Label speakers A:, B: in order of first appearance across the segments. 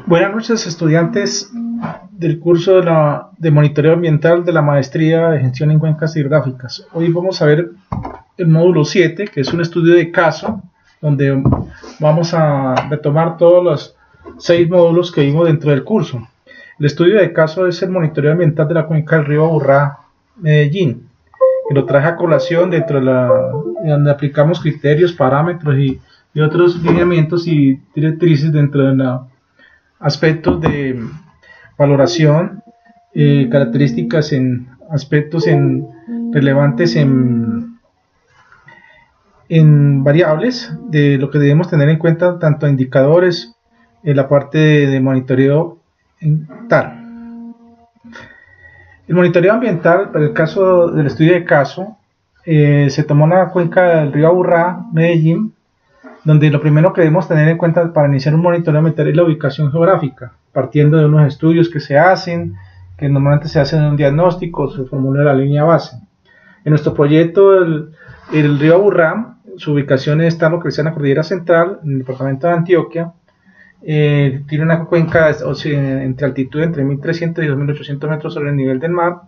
A: Buenas noches, estudiantes del curso de monitoreo ambiental de la maestría de gestión en cuencas hidrográficas. Hoy vamos a ver el módulo 7, que es un estudio de caso, donde vamos a retomar todos los 6 módulos que vimos dentro del curso. El estudio de caso es el monitoreo ambiental de la cuenca del río Aburrá, Medellín, que lo traje a colación dentro de donde aplicamos criterios, parámetros y otros lineamientos y directrices dentro de los aspectos de valoración, características en aspectos relevantes en variables de lo que debemos tener en cuenta, tanto indicadores en la parte de monitoreo tal. El monitoreo ambiental, para el caso del estudio de caso, se tomó una cuenca del río Aburrá, Medellín, donde lo primero que debemos tener en cuenta para iniciar un monitoreo ambiental es la ubicación geográfica, partiendo de unos estudios que se hacen, que normalmente se hacen en un diagnóstico, se formula la línea base. En nuestro proyecto, el río Aburrá, su ubicación está localizada en la cordillera central, en el departamento de Antioquia. Tiene una cuenca entre altitud entre 1.300 y 2.800 metros sobre el nivel del mar.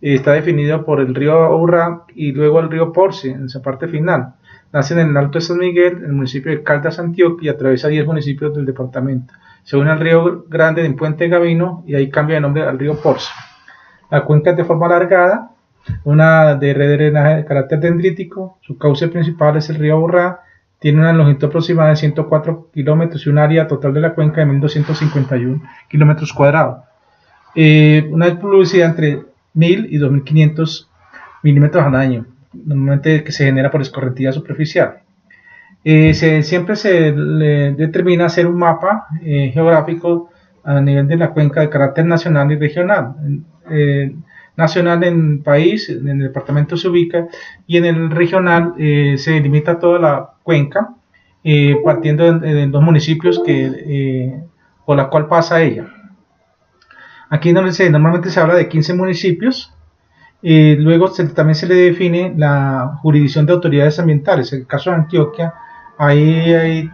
A: Está definido por el río Aburrá y luego el río Porce en esa parte final. Nace en el Alto de San Miguel, en el municipio de Caldas, Antioquia, y atraviesa 10 municipios del departamento. Se une al río Grande en Puente Gavino y ahí cambia de nombre al río Porce. La cuenca es de forma alargada, una de red de drenaje de carácter dendrítico. Su cauce principal es el río Aburrá. Tiene una longitud aproximada de 104 kilómetros y un área total de la cuenca de 1.251 kilómetros cuadrados. Una pluviosidad entre 1.000 y 2.500 milímetros al año, normalmente que se genera por escorrentía superficial. Siempre se le determina hacer un mapa geográfico a nivel de la cuenca de carácter nacional y regional. Nacional en el país, en el departamento se ubica, y en el regional se delimita toda la cuenca, partiendo de los municipios por la cual pasa ella. Aquí normalmente se habla de 15 municipios. Luego también se le define la jurisdicción de autoridades ambientales. En el caso de Antioquia, ahí hay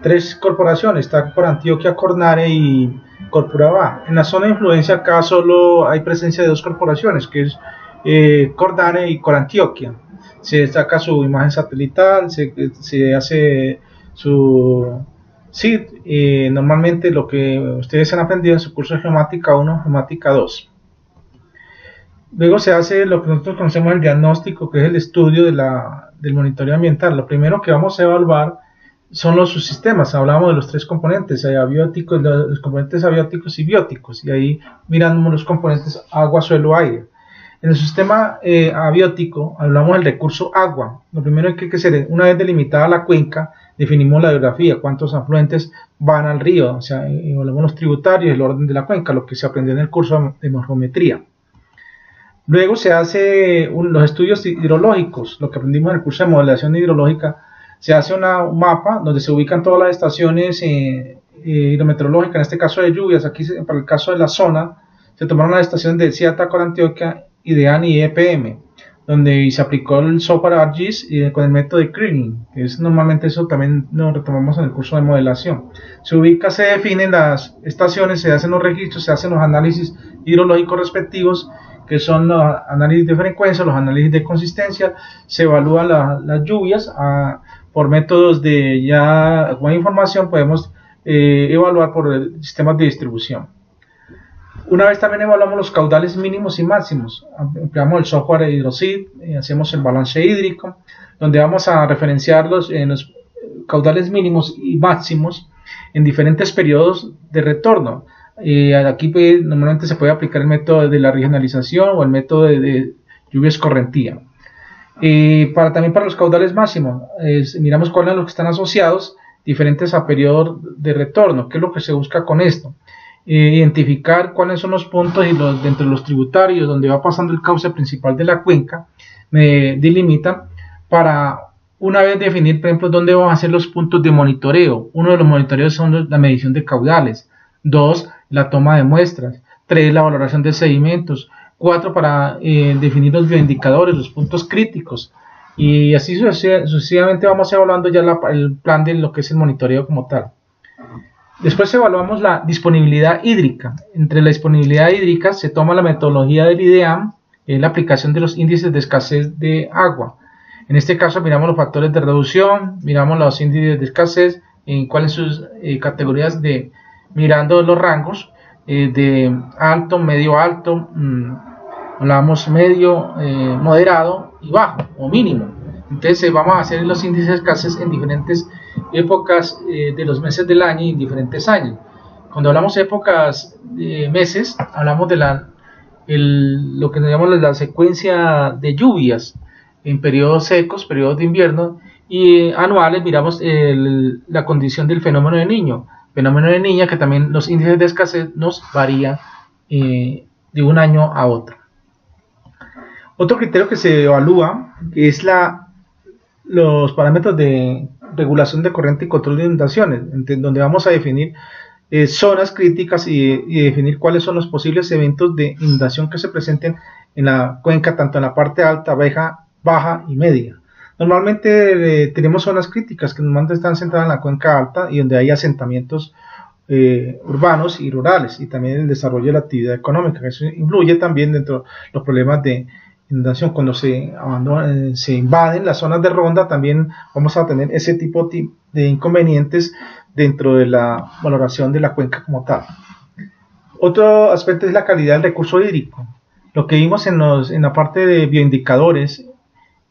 A: 3 corporaciones, está por Antioquia, Cornare y Corpurabá. En la zona de influencia acá solo hay presencia de 2 corporaciones, que es Cornare y Corantioquia. Se destaca su imagen satelital, se hace su SID, normalmente lo que ustedes han aprendido en su curso de geomática 1, geomática 2. Luego se hace lo que nosotros conocemos el diagnóstico, que es el estudio del monitoreo ambiental. Lo primero que vamos a evaluar son los subsistemas. Hablamos de los 3 componentes, abióticos, los componentes abióticos y bióticos, y ahí miramos los componentes agua, suelo, aire. En el sistema abiótico hablamos del recurso agua. Lo primero que hay que hacer, una vez delimitada la cuenca, definimos la geografía, cuántos afluentes van al río, o sea, evaluamos los tributarios, el orden de la cuenca, lo que se aprendió en el curso de morfometría. Luego se hace los estudios hidrológicos, lo que aprendimos en el curso de modelación hidrológica. Se hace un mapa donde se ubican todas las estaciones hidrometeorológicas, en este caso de lluvias. Aquí para el caso de la zona se tomaron las estaciones de CIATA, Corantioquia, IDEAN y EPM, donde se aplicó el SOPAR ARGIS con el método de Kriging, que es normalmente eso también lo retomamos en el curso de modelación. Se definen las estaciones, se hacen los registros, se hacen los análisis hidrológicos respectivos, que son los análisis de frecuencia, los análisis de consistencia. Se evalúan las lluvias por métodos de con información podemos evaluar por sistemas de distribución. Una vez también evaluamos los caudales mínimos y máximos, empleamos el software HydroSeed, hacemos el balance hídrico, donde vamos a referenciar los caudales mínimos y máximos en diferentes periodos de retorno. Aquí normalmente se puede aplicar el método de la regionalización o el método de lluvia escorrentía. También para los caudales máximos, miramos cuáles son los que están asociados diferentes a periodos de retorno. ¿Qué es lo que se busca con esto? Identificar cuáles son los puntos dentro de los tributarios donde va pasando el cauce principal de la cuenca, me delimitan para una vez definir, por ejemplo, dónde vamos a hacer los puntos de monitoreo. Uno de los monitoreos son la medición de caudales, 2, la toma de muestras, 3, la valoración de sedimentos, 4, para definir los bioindicadores, los puntos críticos, y así sucesivamente vamos evaluando ya el plan de lo que es el monitoreo como tal. Después evaluamos la disponibilidad hídrica. Entre la disponibilidad hídrica se toma la metodología del IDEAM, la aplicación de los índices de escasez de agua. En este caso miramos los factores de reducción, miramos los índices de escasez, en cuáles son sus categorías mirando los rangos de alto, medio alto, hablamos medio, moderado y bajo o mínimo. Entonces vamos a hacer los índices de escasez en diferentes épocas de los meses del año y en diferentes años. Cuando hablamos de épocas meses, hablamos de lo que llamamos la secuencia de lluvias en periodos secos, periodos de invierno, y anuales miramos la condición del fenómeno de Niño. Fenómeno de Niña, que también los índices de escasez nos varían de un año a otro. Otro criterio que se evalúa es los parámetros de regulación de corriente y control de inundaciones, donde vamos a definir zonas críticas y definir cuáles son los posibles eventos de inundación que se presenten en la cuenca, tanto en la parte alta, baja y media. Normalmente tenemos zonas críticas que normalmente están centradas en la cuenca alta y donde hay asentamientos urbanos y rurales, y también el desarrollo de la actividad económica, que eso influye también dentro de los problemas de inundación. Cuando se invaden las zonas de ronda, también vamos a tener ese tipo de inconvenientes dentro de la valoración de la cuenca como tal. Otro aspecto es la calidad del recurso hídrico. Lo que vimos en la parte de bioindicadores,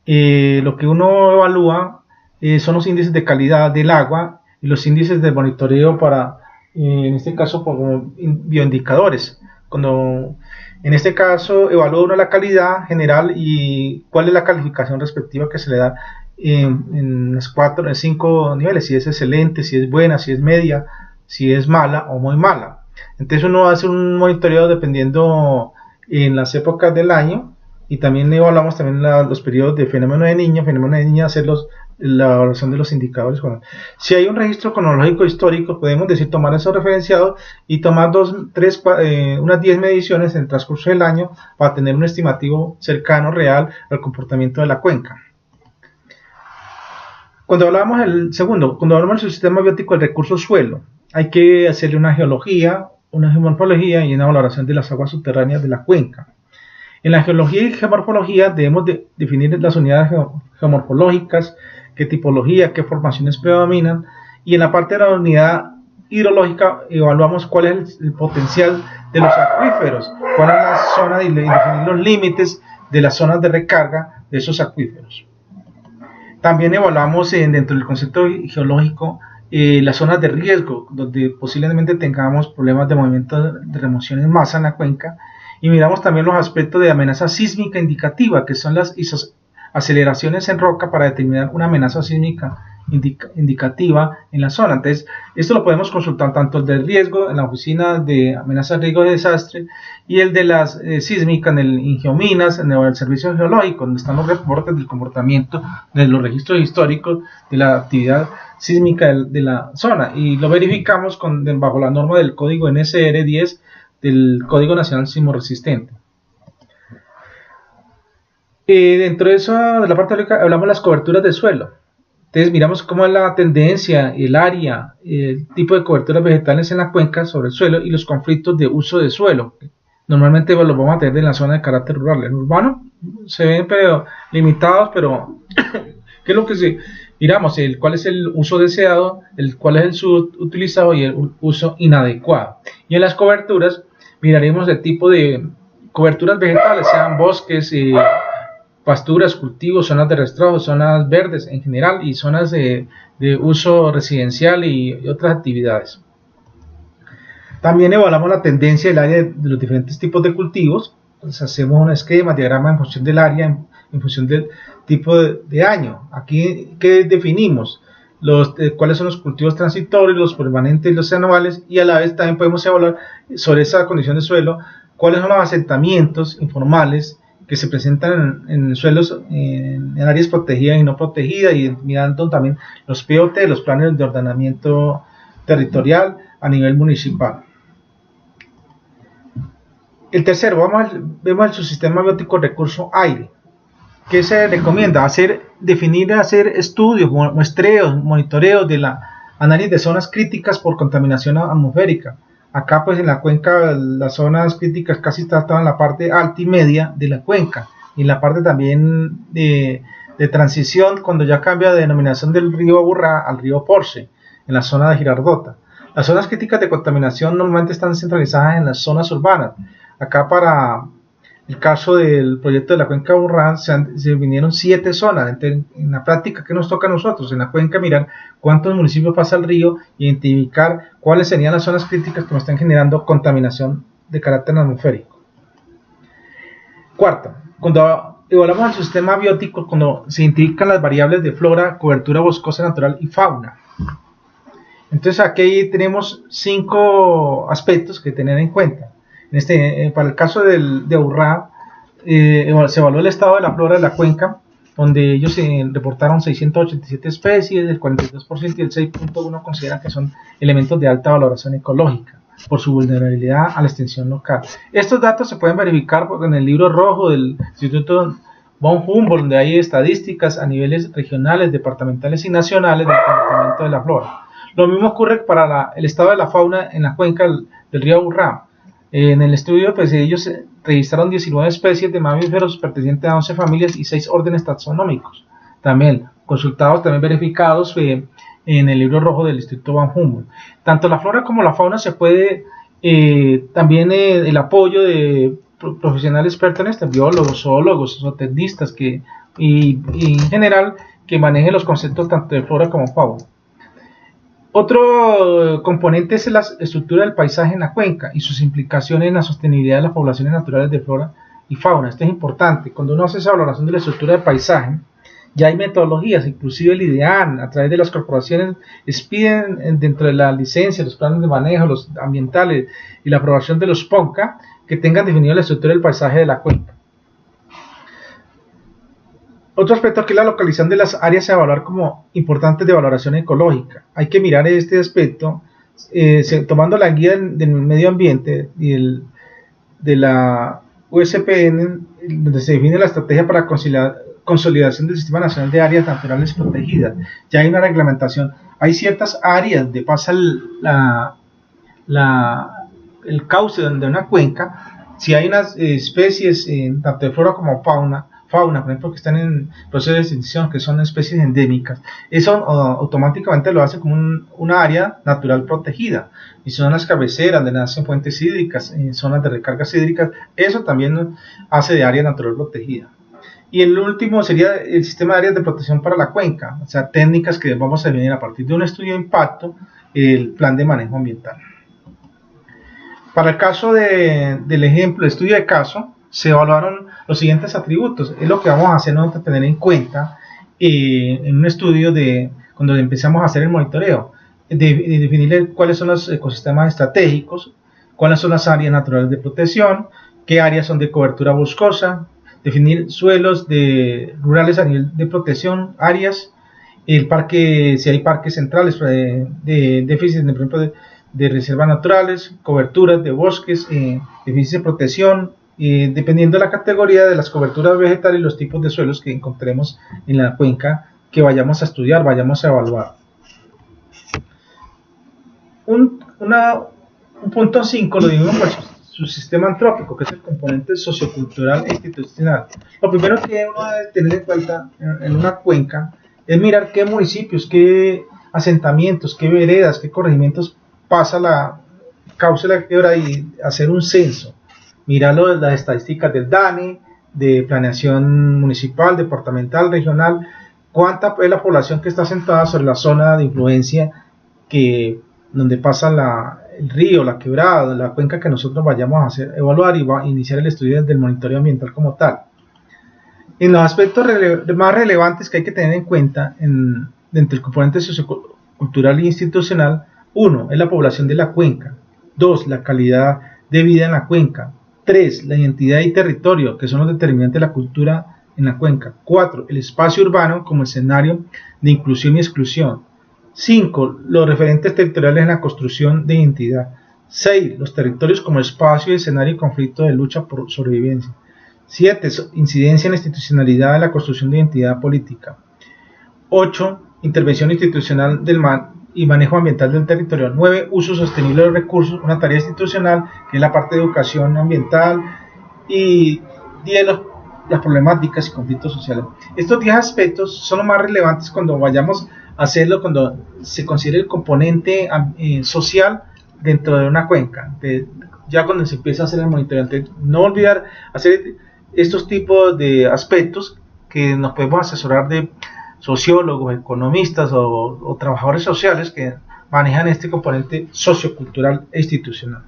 A: lo que uno evalúa son los índices de calidad del agua y los índices de monitoreo para, en este caso, por bioindicadores. En este caso, evalúa uno la calidad general y cuál es la calificación respectiva que se le da en los 5 niveles, si es excelente, si es buena, si es media, si es mala o muy mala. Entonces uno hace un monitoreo dependiendo en las épocas del año, y también evaluamos también los periodos de fenómeno de Niña, hacer la evaluación de los indicadores. Bueno, si hay un registro cronológico histórico, podemos tomar esos referenciados y tomar unas 10 mediciones en el transcurso del año para tener un estimativo cercano, real, al comportamiento de la cuenca. Cuando hablamos del sistema biótico del recurso suelo, hay que hacerle una geología, una geomorfología y una valoración de las aguas subterráneas de la cuenca. En la geología y geomorfología debemos definir las unidades geomorfológicas, qué tipología, qué formaciones predominan, y en la parte de la unidad hidrológica evaluamos cuál es el potencial de los acuíferos, cuál es la zona y definir los límites de las zonas de recarga de esos acuíferos. También evaluamos dentro del concepto geológico las zonas de riesgo, donde posiblemente tengamos problemas de movimiento de remoción en masa en la cuenca, y miramos también los aspectos de amenaza sísmica indicativa, que son las aceleraciones en roca para determinar una amenaza sísmica indicativa en la zona. Entonces, esto lo podemos consultar tanto el del riesgo en la oficina de amenaza, riesgo de desastre, y el de las sísmicas en Geominas, en el servicio geológico, donde están los reportes del comportamiento de los registros históricos de la actividad sísmica de la zona, y lo verificamos bajo la norma del código NSR 10 del Código Nacional Sismo Resistente. Dentro de eso, de la parte teórica, hablamos de las coberturas de suelo. Entonces miramos cómo es la tendencia, el área, el tipo de coberturas vegetales en la cuenca sobre el suelo y los conflictos de uso de suelo. Normalmente los vamos a tener en la zona de carácter rural. En urbano se ven pero limitados, pero ¿qué es lo que miramos? Cuál es el uso deseado, cuál es el uso utilizado y el uso inadecuado. Y en las coberturas miraremos el tipo de coberturas vegetales, sean bosques, pasturas, cultivos, zonas de rastreo, zonas verdes en general y zonas de uso residencial y otras actividades. También evaluamos la tendencia del área de los diferentes tipos de cultivos. Entonces hacemos un esquema, diagrama en función del área, en función del tipo de año. Aquí, ¿qué definimos? Cuáles son los cultivos transitorios, los permanentes y los anuales, y a la vez también podemos evaluar sobre esa condición de suelo, cuáles son los asentamientos informales que se presentan en suelos, en áreas protegidas y no protegidas, y mirando también los POT, los planes de ordenamiento territorial a nivel municipal. El tercero, vemos el subsistema biótico recurso aire. ¿qué se recomienda? Hacer estudios, muestreos, monitoreos de la análisis de zonas críticas por contaminación atmosférica. Acá pues en la cuenca las zonas críticas casi estaban en la parte alta y media de la cuenca, y en la parte también de transición cuando ya cambia de denominación del río Aburrá al río Porce, en la zona de Girardota. Las zonas críticas de contaminación normalmente están centralizadas en las zonas urbanas. Acá para el caso del proyecto de la cuenca Aburrá se vinieron 7 zonas. En la práctica, ¿qué nos toca a nosotros? En la cuenca mirar cuántos municipios pasa el río, identificar cuáles serían las zonas críticas que nos están generando contaminación de carácter atmosférico. Cuarto, cuando evaluamos el sistema biótico, cuando se identifican las variables de flora, cobertura boscosa natural y fauna. Entonces aquí tenemos 5 aspectos que tener en cuenta. Para el caso de Aburrá, se evaluó el estado de la flora de la cuenca, donde ellos reportaron 687 especies, el 42% y el 6.1% consideran que son elementos de alta valoración ecológica por su vulnerabilidad a la extinción local. Estos datos se pueden verificar en el libro rojo del Instituto von Humboldt, donde hay estadísticas a niveles regionales, departamentales y nacionales del comportamiento de la flora. Lo mismo ocurre para el estado de la fauna en la cuenca del río Aburrá. En el estudio, pues ellos registraron 19 especies de mamíferos pertenecientes a 11 familias y 6 órdenes taxonómicos. También consultados, también verificados en el libro rojo del Instituto von Humboldt. Tanto la flora como la fauna se puede, también el apoyo de profesionales expertos en este, biólogos, zoólogos, zootecnistas, y en general que manejen los conceptos tanto de flora como fauna. Otro componente es la estructura del paisaje en la cuenca y sus implicaciones en la sostenibilidad de las poblaciones naturales de flora y fauna. Esto es importante. Cuando uno hace esa valoración de la estructura del paisaje, ya hay metodologías, inclusive el IDEAN, a través de las corporaciones, les piden dentro de la licencia, los planes de manejo, los ambientales y la aprobación de los PONCA, que tengan definido la estructura del paisaje de la cuenca. Otro aspecto aquí es la localización de las áreas a evaluar como importantes de valoración ecológica. Hay que mirar este aspecto tomando la guía del medio ambiente y de la USPN, donde se define la estrategia para consolidación del Sistema Nacional de Áreas Naturales Protegidas. Ya hay una reglamentación. Hay ciertas áreas donde pasa el cauce de una cuenca. Si hay unas especies, tanto de flora como fauna, por ejemplo, que están en proceso de extinción, que son especies endémicas, eso automáticamente lo hace como una área natural protegida. Y son las cabeceras donde nacen fuentes hídricas, zonas de recargas hídricas, eso también hace de área natural protegida. Y el último sería el sistema de áreas de protección para la cuenca, o sea, técnicas que vamos a definir a partir de un estudio de impacto, el plan de manejo ambiental. Para el caso del ejemplo, el estudio de caso, se evaluaron los siguientes atributos. Es lo que vamos a hacer nosotros, tener en cuenta en un estudio cuando empezamos a hacer el monitoreo, de definir cuáles son los ecosistemas estratégicos, cuáles son las áreas naturales de protección, qué áreas son de cobertura boscosa, definir suelos rurales a nivel de protección, áreas, si hay parques centrales de déficit, por ejemplo, de reservas naturales, coberturas de bosques, déficit de protección, dependiendo de la categoría de las coberturas vegetales y los tipos de suelos que encontremos en la cuenca que vayamos a estudiar, vayamos a evaluar. Un punto 5 lo dividimos por su sistema antrópico, que es el componente sociocultural e institucional. Lo primero que uno debe tener en cuenta en una cuenca es mirar qué municipios, qué asentamientos, qué veredas, qué corregimientos pasa la cauce de la quebra y hacer un censo. Mirarlo las estadísticas del DANE, de planeación municipal, departamental, regional, cuánta es la población que está asentada sobre la zona de influencia donde pasa el río, la quebrada, la cuenca que nosotros vayamos a evaluar y va a iniciar el estudio del monitoreo ambiental como tal. En los aspectos más relevantes que hay que tener en cuenta dentro del componente sociocultural e institucional, 1 es la población de la cuenca, 2 la calidad de vida en la cuenca, 3 la identidad y territorio, que son los determinantes de la cultura en la cuenca, 4 el espacio urbano como escenario de inclusión y exclusión, 5 los referentes territoriales en la construcción de identidad, 6 los territorios como espacio y escenario de conflicto de lucha por sobrevivencia, 7. Incidencia en la institucionalidad de la construcción de identidad política. 8. Intervención institucional y manejo ambiental del territorio. 9. Uso sostenible de los recursos, una tarea institucional que es la parte de educación ambiental. Y 10. Las problemáticas y conflictos sociales. Estos 10 aspectos son los más relevantes cuando vayamos a hacerlo, cuando se considere el componente social dentro de una cuenca. Ya cuando se empieza a hacer el monitoreo, no olvidar hacer estos tipos de aspectos que nos podemos asesorar de sociólogos, economistas o trabajadores sociales que manejan este componente sociocultural e institucional.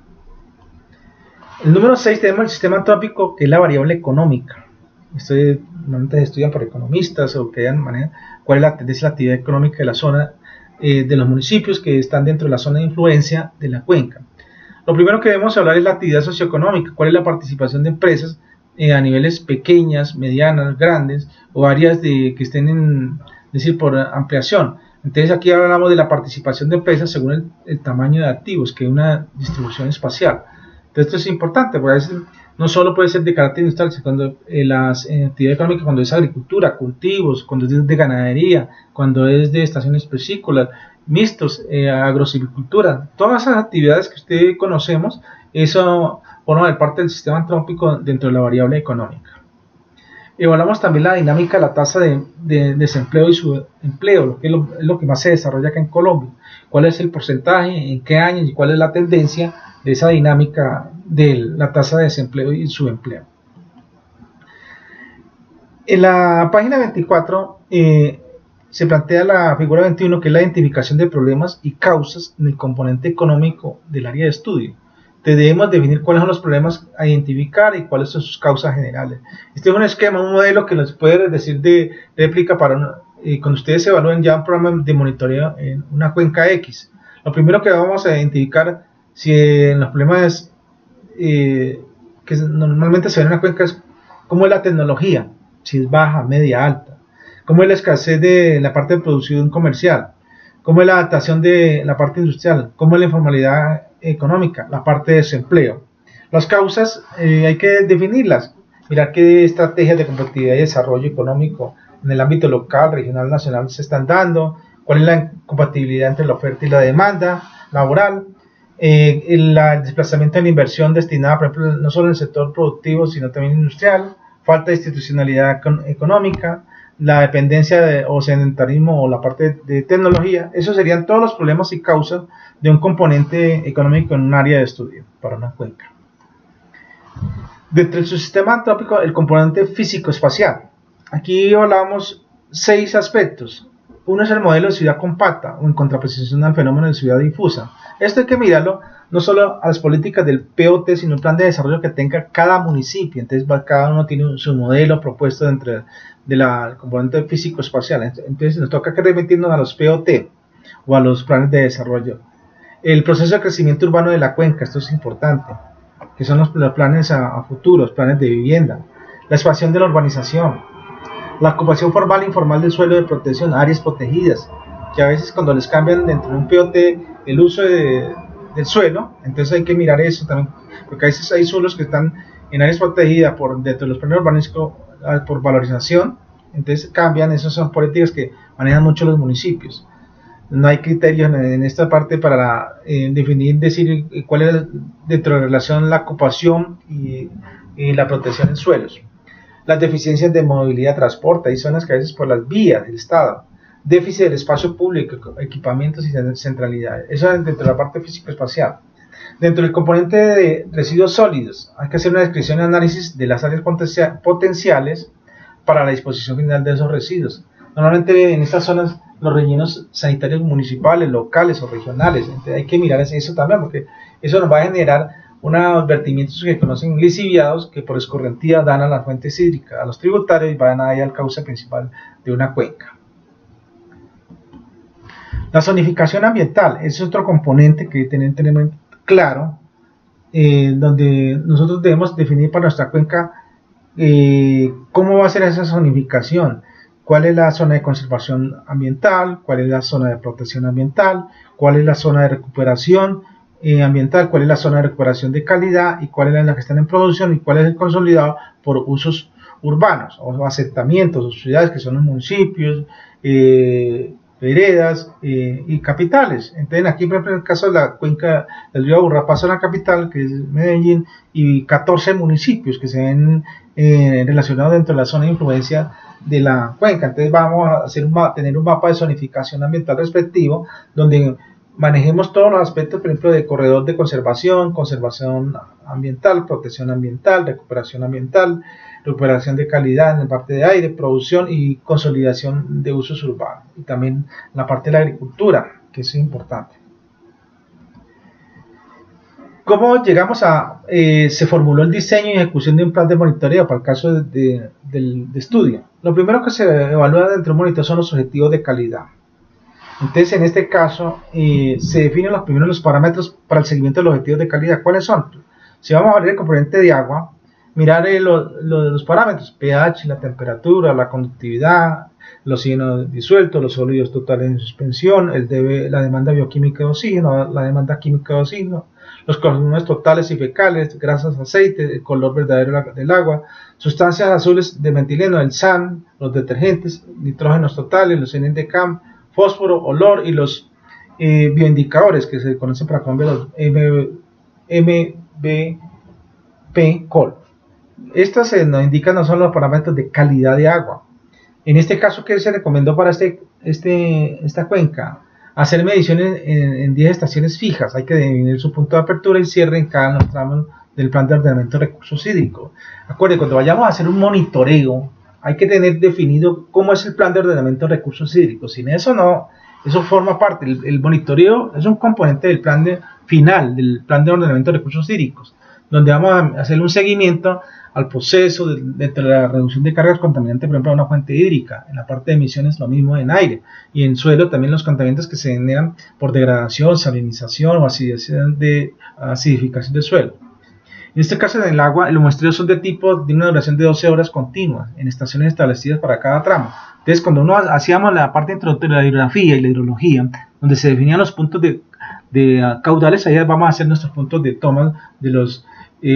A: El número 6 tenemos el sistema antrópico, que es la variable económica. Esto normalmente se estudian por economistas o que manejan cuál es la tendencia de la actividad económica de la zona, de los municipios que están dentro de la zona de influencia de la cuenca. Lo primero que debemos hablar es la actividad socioeconómica, cuál es la participación de empresas a niveles pequeñas, medianas, grandes o áreas que estén por ampliación. Entonces aquí hablamos de la participación de empresas según el tamaño de activos, que es una distribución espacial. Entonces esto es importante, porque a veces no solo puede ser de carácter industrial, sino cuando las actividades económicas, cuando es agricultura, cultivos, cuando es de ganadería, cuando es de estaciones piscícolas, mixtos, agrosilvicultura, todas esas actividades que ustedes conocemos, eso forma parte del sistema antrópico dentro de la variable económica. Evaluamos también la dinámica de la tasa de desempleo y su empleo, lo que es lo que más se desarrolla acá en Colombia. ¿Cuál es el porcentaje, en qué años y cuál es la tendencia de esa dinámica de la tasa de desempleo y su empleo? En la página 24 se plantea la figura 21, que es la identificación de problemas y causas en el componente económico del área de estudio. Debemos definir cuáles son los problemas a identificar y cuáles son sus causas generales. Este es un esquema, un modelo que nos puede decir de réplica para cuando ustedes evalúen ya un programa de monitoreo en una cuenca X. Lo primero que vamos a identificar si en los problemas que normalmente se ven en una cuenca es cómo es la tecnología, si es baja, media, alta, cómo es la escasez de la parte de producción comercial, cómo es la adaptación de la parte industrial, cómo es la informalidad económica, la parte de desempleo. Las causas hay que definirlas, mirar qué estrategias de competitividad y desarrollo económico en el ámbito local, regional, nacional se están dando, cuál es la compatibilidad entre la oferta y la demanda laboral, el desplazamiento de la inversión destinada, por ejemplo, no solo en el sector productivo, sino también industrial, falta de institucionalidad económica, la dependencia o sedentarismo o la parte de tecnología. Esos serían todos los problemas y causas de un componente económico en un área de estudio para una cuenca. Dentro de su sistema antrópico, el componente físico-espacial. Aquí hablamos 6 aspectos. Uno es el modelo de ciudad compacta o en contraposición al fenómeno de ciudad difusa. Esto hay que mirarlo no solo a las políticas del POT, sino el plan de desarrollo que tenga cada municipio. Entonces cada uno tiene su modelo propuesto dentro de la componente físico-espacial. Entonces nos toca que remitirnos a los POT o a los planes de desarrollo. El proceso de crecimiento urbano de la cuenca, esto es importante, que son los planes a futuro, los planes de vivienda, la expansión de la urbanización, la ocupación formal e informal del suelo de protección, áreas protegidas, que a veces cuando les cambian dentro de un POT el uso del suelo, entonces hay que mirar eso también, porque a veces hay suelos que están en áreas protegidas dentro de los planes urbanísticos por valorización, entonces cambian. Esas son políticas que manejan mucho los municipios. No hay criterios en esta parte para decir cuál es dentro de la relación la ocupación y la protección en suelos. Las deficiencias de movilidad, transporte, hay zonas que a veces por las vías del Estado, déficit del espacio público, equipamientos y centralidad. Eso es dentro de la parte físico-espacial. Dentro del componente de residuos sólidos, hay que hacer una descripción y análisis de las áreas potenciales para la disposición final de esos residuos. Normalmente en estas zonas los rellenos sanitarios municipales, locales o regionales, entonces hay que mirar eso también, porque eso nos va a generar unos vertimientos que conocen lisiviados que por escorrentía dan a las fuentes hídricas, a los tributarios y van ahí al cauce principal de una cuenca. La zonificación ambiental es otro componente que tenemos claro, donde nosotros debemos definir para nuestra cuenca cómo va a ser esa zonificación, cuál es la zona de conservación ambiental, cuál es la zona de protección ambiental, cuál es la zona de recuperación, ambiental, cuál es la zona de recuperación de calidad y cuál es la que están en producción y cuál es el consolidado por usos urbanos o asentamientos o ciudades que son los municipios, veredas y capitales. Entonces aquí, por ejemplo, en el caso de la cuenca del río Aburrá pasa una capital que es Medellín y 14 municipios que se ven relacionados dentro de la zona de influencia de la cuenca. Entonces vamos a hacer tener un mapa de zonificación ambiental respectivo donde manejemos todos los aspectos, por ejemplo, de corredor de conservación, conservación ambiental, protección ambiental, recuperación de calidad en la parte de aire, producción y consolidación de usos urbanos. Y también la parte de la agricultura, que es importante. ¿Cómo llegamos se formuló el diseño y ejecución de un plan de monitoreo para el caso de estudio? Lo primero que se evalúa dentro de un monitoreo son los objetivos de calidad. Entonces, en este caso, se definen los parámetros para el seguimiento de los objetivos de calidad. ¿Cuáles son? Si vamos a ver el componente de agua, mirar los parámetros, pH, la temperatura, la conductividad, el oxígeno disuelto, los sólidos totales en suspensión, la demanda bioquímica de oxígeno, la demanda química de oxígeno, los consumos totales y fecales, grasas, aceites, el color verdadero del agua, sustancias azules de metileno, el SAN, los detergentes, nitrógenos totales, los NDCAM, fósforo, olor y los bioindicadores que se conocen para los MBP-COL. Estos nos indican no son los parámetros de calidad de agua. En este caso, ¿qué se recomendó para esta cuenca? Hacer mediciones en 10 estaciones fijas. Hay que definir su punto de apertura y cierre en cada uno de los tramos del plan de ordenamiento de recursos hídricos. Acuérdense, cuando vayamos a hacer un monitoreo, hay que tener definido cómo es el plan de ordenamiento de recursos hídricos. Sin eso no, eso forma parte. El monitoreo es un componente del plan final del plan de ordenamiento de recursos hídricos, donde vamos a hacer un seguimiento al proceso de la reducción de cargas contaminantes, por ejemplo, a una fuente hídrica. En la parte de emisiones lo mismo en aire, y en suelo también los contaminantes que se generan por degradación, salinización o acidificación de suelo. En este caso, en el agua, los muestreos son de una duración de 12 horas continuas, en estaciones establecidas para cada tramo. Entonces, cuando hacíamos la parte introductoria de la hidrografía y la hidrología, donde se definían los puntos de caudales, ahí vamos a hacer nuestros puntos de toma de los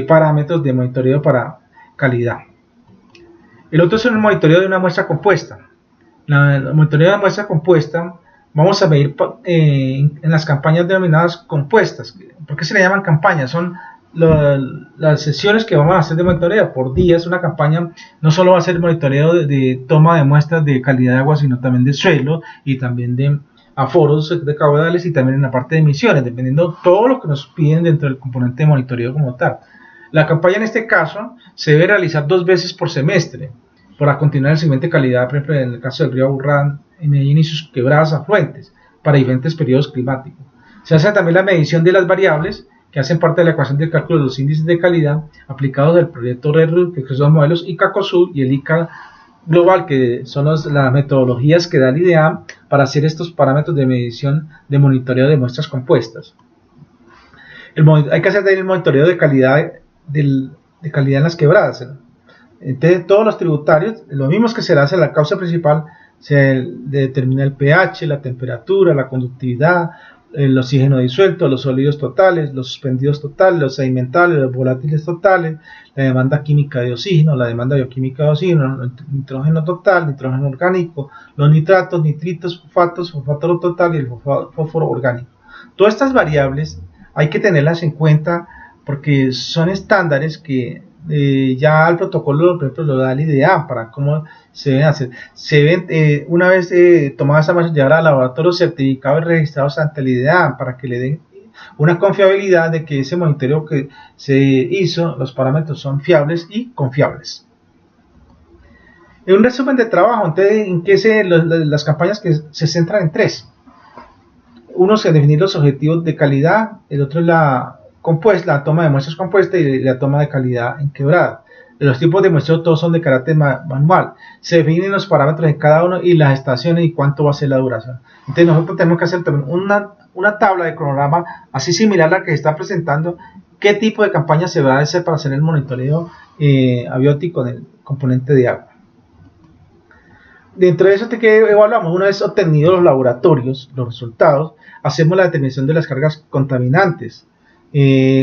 A: parámetros de monitoreo para calidad. El otro es el monitoreo de una muestra compuesta. El monitoreo de una muestra compuesta vamos a medir en las campañas denominadas compuestas. ¿Por qué se le llaman campañas? Son las sesiones que vamos a hacer de monitoreo por día. Es una campaña, no solo va a ser monitoreo de toma de muestras de calidad de agua, sino también de suelo y también de aforos de caudales y también en la parte de emisiones, dependiendo de todo lo que nos piden dentro del componente de monitoreo como tal. La campaña en este caso se debe realizar 2 veces por semestre para continuar el seguimiento de calidad, por ejemplo en el caso del río Aburrá en Medellín y sus quebradas afluentes para diferentes periodos climáticos. Se hace también la medición de las variables que hacen parte de la ecuación del cálculo de los índices de calidad aplicados del proyecto REDRU, que son los modelos ICACOSUL y el ICA global, que son las metodologías que da el IDEAM para hacer estos parámetros de medición de monitoreo de muestras compuestas. Hay que hacer también el monitoreo de calidad en las quebradas. Entonces, todos los tributarios, lo mismo que se le hace a la causa principal, se determina el pH, la temperatura, la conductividad, el oxígeno disuelto, los sólidos totales, los suspendidos totales, los sedimentales, los volátiles totales, la demanda química de oxígeno, la demanda bioquímica de oxígeno, el nitrógeno total, nitrógeno orgánico, los nitratos, nitritos, fosfato total y el fósforo orgánico. Todas estas variables hay que tenerlas en cuenta porque son estándares que ya el protocolo, por ejemplo, lo da el IDEAM para cómo se deben hacer. Una vez tomadas esa muestra, llevar al laboratorio certificados y registrados ante el IDEAM para que le den una confiabilidad de que ese monitoreo que se hizo, los parámetros son fiables y confiables. En un resumen de trabajo, entonces, en que las campañas que se centran en 3. Uno es definir los objetivos de calidad, el otro es la toma de muestras compuestas y la toma de calidad en quebrada. Los tipos de muestreo todos son de carácter manual. Se definen los parámetros en cada uno y las estaciones y cuánto va a ser la duración. Entonces nosotros tenemos que hacer también una tabla de cronograma así similar a la que se está presentando, qué tipo de campaña se va a hacer para hacer el monitoreo abiótico del componente de agua. Dentro de eso que evaluamos, una vez obtenidos los laboratorios, los resultados, hacemos la determinación de las cargas contaminantes.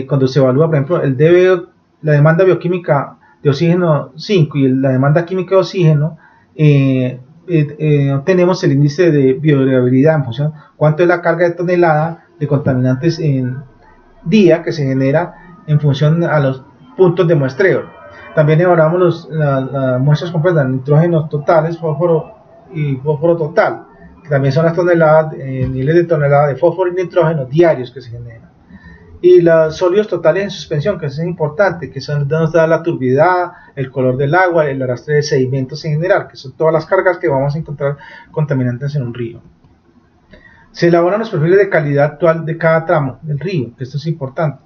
A: cuando se evalúa, por ejemplo, la demanda bioquímica de oxígeno 5 y la demanda química de oxígeno, obtenemos el índice de biodegradabilidad en función de cuánto es la carga de tonelada de contaminantes en día que se genera en función a los puntos de muestreo. También evaluamos las muestras completas, nitrógenos totales, fósforo y fósforo total, que también son las toneladas, miles de toneladas de fósforo y nitrógeno diarios que se generan. Y los sólidos totales en suspensión, que eso es importante, que son nos da la turbidez, el color del agua, el arrastre de sedimentos en general, que son todas las cargas que vamos a encontrar contaminantes en un río. Se elaboran los perfiles de calidad actual de cada tramo del río, que esto es importante.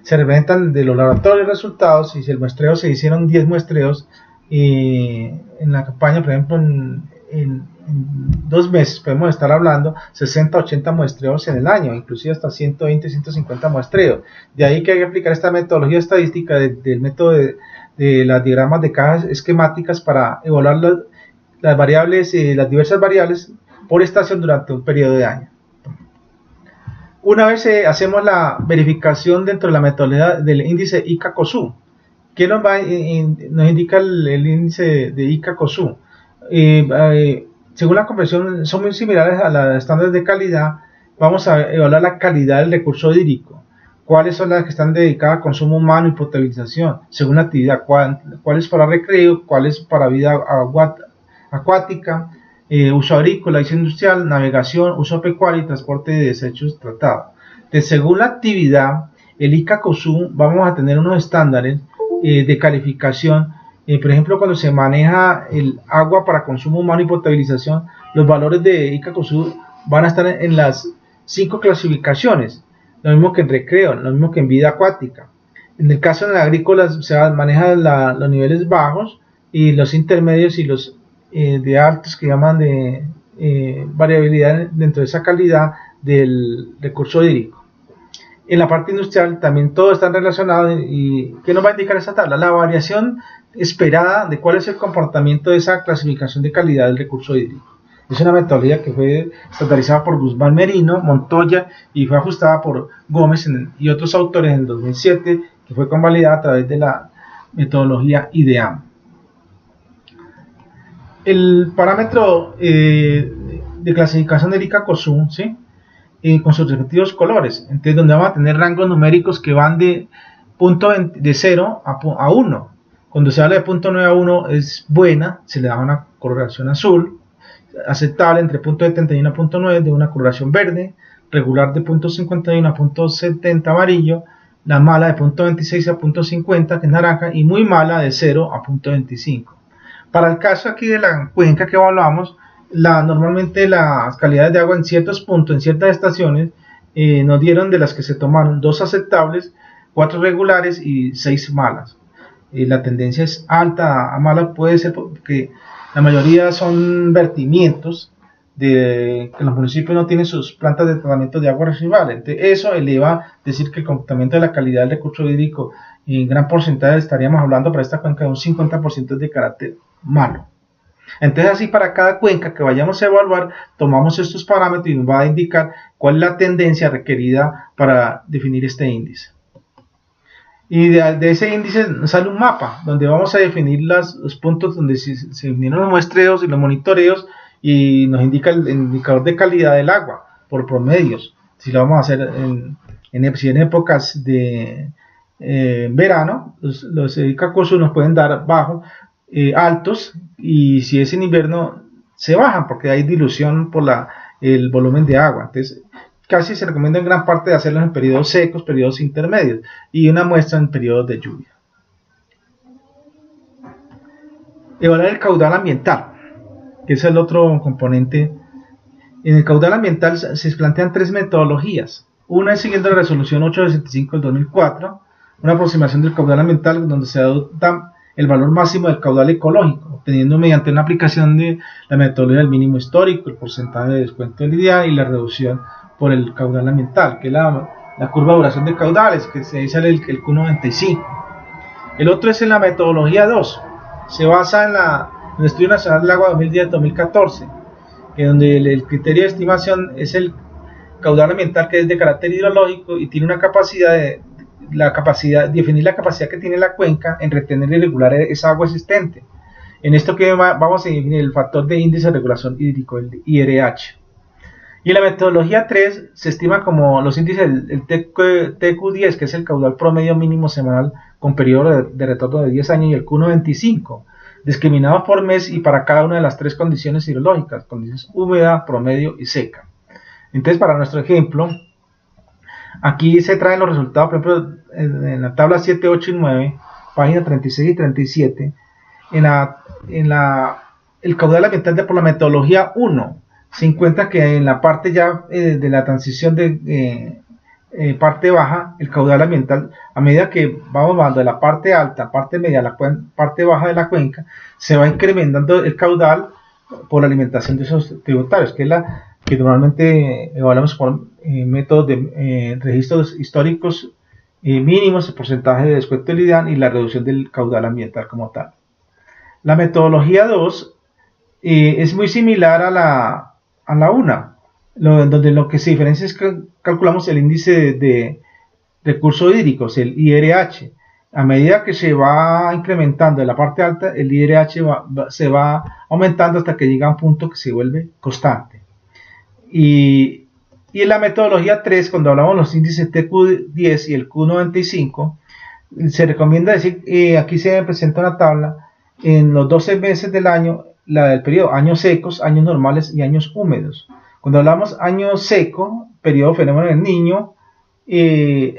A: Se representan de los laboratorios resultados, y si el muestreo se hicieron 10 muestreos en la campaña, por ejemplo, en 2 meses podemos estar hablando 60, 80 muestreos en el año, inclusive hasta 120, 150 muestreos. De ahí que hay que aplicar esta metodología estadística del método de las diagramas de cajas esquemáticas para evaluar las variables, las diversas variables por estación durante un periodo de año. Una vez hacemos la verificación dentro de la metodología del índice ICA-COSU, ¿qué nos indica el índice de ICA-COSU? Según la convención, son muy similares a los estándares de calidad. Vamos a evaluar la calidad del recurso hídrico, cuáles son las que están dedicadas a consumo humano y potabilización, según la actividad, cuáles para recreo, cuáles para vida acuática, uso agrícola, uso industrial, navegación, uso pecuario y transporte de desechos tratados. Entonces, según la actividad, el ICA-COSU vamos a tener unos estándares de calificación. Por ejemplo, cuando se maneja el agua para consumo humano y potabilización, los valores de ICA-COSU van a estar en las 5 clasificaciones, lo mismo que en recreo, lo mismo que en vida acuática. En el caso de la agrícola se manejan los niveles bajos y los intermedios y los de altos, que llaman de variabilidad dentro de esa calidad del recurso hídrico. En la parte industrial también todo está relacionado. ¿Y qué nos va a indicar esta tabla? La variación esperada de cuál es el comportamiento de esa clasificación de calidad del recurso hídrico. Es una metodología que fue estandarizada por Guzmán Merino, Montoya, y fue ajustada por Gómez y otros autores en 2007, que fue convalidada a través de la metodología IDEAM. El parámetro de clasificación del ICA-COSU, ¿sí? Con sus respectivos colores, entonces donde vamos a tener rangos numéricos que van de 0 a 1. Cuando se habla de 0.9 a 1 es buena, se le da una coloración azul, aceptable entre 0.71 a 0.9 de una coloración verde, regular de 0.51 a 0.70 amarillo, la mala de 0.26 a 0.50 que es naranja, y muy mala de 0 a 0.25. Para el caso aquí de la cuenca que evaluamos, normalmente las calidades de agua en ciertos puntos, en ciertas estaciones, nos dieron de las que se tomaron 2 aceptables, 4 regulares y 6 malas. La tendencia es alta a mala, puede ser porque la mayoría son vertimientos que los municipios no tienen sus plantas de tratamiento de agua residual. Entonces, eso eleva decir que el comportamiento de la calidad del recurso hídrico en gran porcentaje, estaríamos hablando para esta cuenca de un 50% de carácter malo. Entonces, así para cada cuenca que vayamos a evaluar, tomamos estos parámetros y nos va a indicar cuál es la tendencia requerida para definir este índice. Y de ese índice sale un mapa donde vamos a definir los puntos donde se definieron los muestreos y los monitoreos, y nos indica el indicador de calidad del agua por promedios. Si lo vamos a hacer en épocas de verano, los ICA-COSU nos pueden dar bajos, altos, y si es en invierno se bajan porque hay dilución por el volumen de agua. Entonces casi se recomienda en gran parte de hacerlos en periodos secos, periodos intermedios, y una muestra en periodos de lluvia. Evaluar el caudal ambiental, que es el otro componente. En el caudal ambiental se plantean 3 metodologías. Una es siguiendo la resolución 865 del 2004, una aproximación del caudal ambiental donde se adopta el valor máximo del caudal ecológico, obteniendo mediante una aplicación de la metodología del mínimo histórico, el porcentaje de descuento del ideal y la reducción por el caudal ambiental, que es la curva de duración de caudales, que se dice el Q95. El otro es en la metodología 2, se basa en el Estudio Nacional del Agua 2010-2014, donde el criterio de estimación es caudal ambiental que es de carácter hidrológico y tiene una definir la capacidad que tiene la cuenca en retener y regular esa agua existente. En esto que vamos a definir el factor de índice de regulación hídrico, el IRH. Y en la metodología 3 se estima como los índices el TQ10, que es el caudal promedio mínimo semanal con periodo de retorno de 10 años, y el Q95, discriminados por mes y para cada una de las 3 condiciones hidrológicas, condiciones húmeda, promedio y seca. Entonces, para nuestro ejemplo, aquí se traen los resultados, por ejemplo, en la tabla 7, 8 y 9, páginas 36 y 37, el caudal ambiental por la metodología 1, se encuentra que en la parte ya de la transición de parte baja, el caudal ambiental, a medida que vamos bajando de la parte alta, parte media, la parte baja de la cuenca, se va incrementando el caudal por la alimentación de esos tributarios, que es la que normalmente evaluamos por métodos de registros históricos mínimos, el porcentaje de descuento del IDAN y la reducción del caudal ambiental como tal. La metodología 2 es muy similar a la 1, donde lo que se diferencia es que calculamos el índice de recursos hídricos, el IRH. A medida que se va incrementando en la parte alta, el IRH se va aumentando hasta que llega a un punto que se vuelve constante. Y en la metodología 3, cuando hablamos de los índices TQ10 y el Q95, se recomienda decir, aquí se presenta una tabla, en los 12 meses del año, la del periodo años secos, años normales y años húmedos. Cuando hablamos año seco, periodo fenómeno del Niño,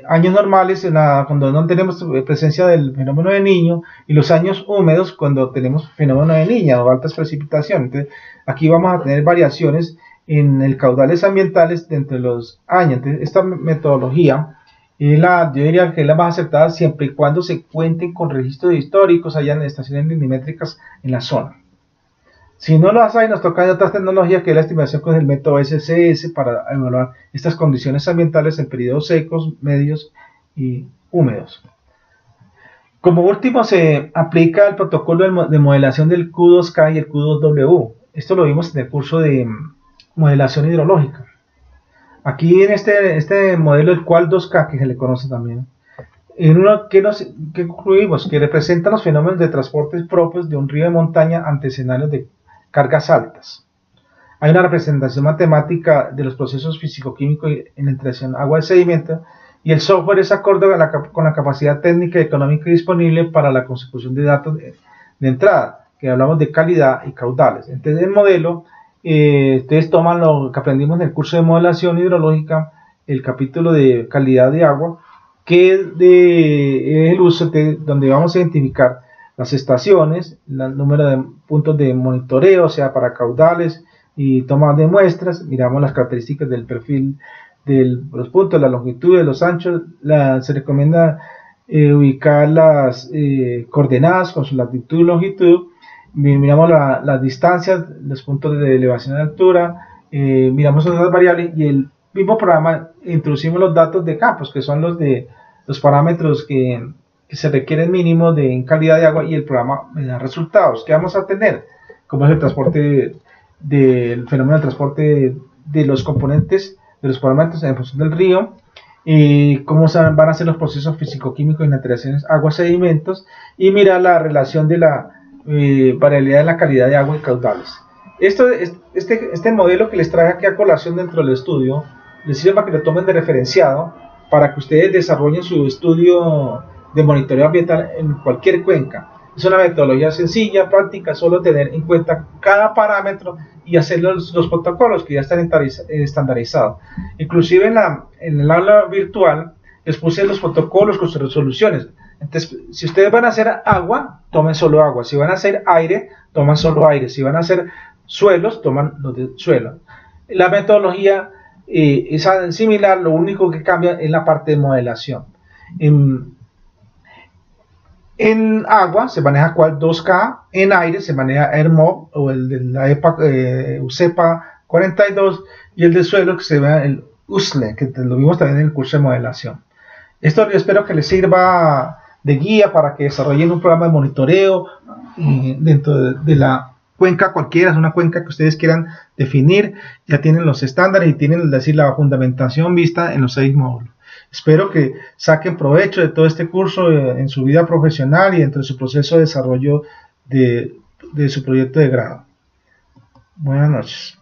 A: años normales cuando no tenemos presencia del fenómeno del Niño, y los años húmedos cuando tenemos fenómeno de Niña o altas precipitaciones. Entonces, aquí vamos a tener variaciones en el caudales ambientales de los años. Entonces, esta metodología yo diría que es la más acertada siempre y cuando se cuenten con registros históricos, hayan estaciones milimétricas en la zona. Si no las hay, nos toca otras tecnologías, que es la estimación con el método SCS para evaluar estas condiciones ambientales en periodos secos, medios y húmedos. Como último, se aplica el protocolo de modelación del Q2K y el Q2W. Esto lo vimos en el curso de modelación hidrológica. Aquí en este modelo, el cual 2K, que se le conoce también, ¿qué concluimos? Que representan los fenómenos de transporte propios de un río de montaña ante escenarios de cargas altas. Hay una representación matemática de los procesos físico-químicos en la interacción agua-sedimento, y el software es acorde con la capacidad técnica y económica disponible para la consecución de datos de entrada, que hablamos de calidad y caudales. Entonces, el modelo, ustedes toman lo que aprendimos en el curso de modelación hidrológica, el capítulo de calidad de agua, que es el uso donde vamos a identificar las estaciones, el número de puntos de monitoreo, o sea, para caudales y toma de muestras. Miramos las características del perfil de los puntos, la longitud de los anchos. Se recomienda ubicar las coordenadas con su latitud y longitud. Miramos las distancias, los puntos de elevación y altura, miramos otras variables, y el mismo programa introducimos los datos de campos, que son los parámetros que se requieren mínimo en calidad de agua, y el programa me da resultados. ¿Qué vamos a tener? Como es el transporte del fenómeno de transporte de los componentes de los parámetros en función del río, cómo van a ser los procesos físico-químicos en las interacciones agua-sedimentos, y mirar la relación de la variabilidad de la calidad de agua y caudales. Este modelo que les traje aquí a colación dentro del estudio les sirve para que lo tomen de referenciado, para que ustedes desarrollen su estudio de monitoreo ambiental en cualquier cuenca. Es una metodología sencilla, práctica, solo tener en cuenta cada parámetro y hacer los protocolos que ya están estandarizados. Inclusive en el aula virtual les puse los protocolos con sus resoluciones. Entonces, si ustedes van a hacer agua, tomen solo agua. Si van a hacer aire, toman solo aire. Si van a hacer suelos, toman los de suelo. La metodología es similar, lo único que cambia es la parte de modelación. En agua se maneja cual 2K, en aire se maneja ERMOB o el de la UCEPA 42, y el de suelo que se ve el USLE, que lo vimos también en el curso de modelación. Esto yo espero que les sirva de guía para que desarrollen un programa de monitoreo dentro de la cuenca cualquiera, es una cuenca que ustedes quieran definir, ya tienen los estándares y tienen, es decir, la fundamentación vista en los 6 módulos. Espero que saquen provecho de todo este curso en su vida profesional y dentro de su proceso de desarrollo de su proyecto de grado. Buenas noches.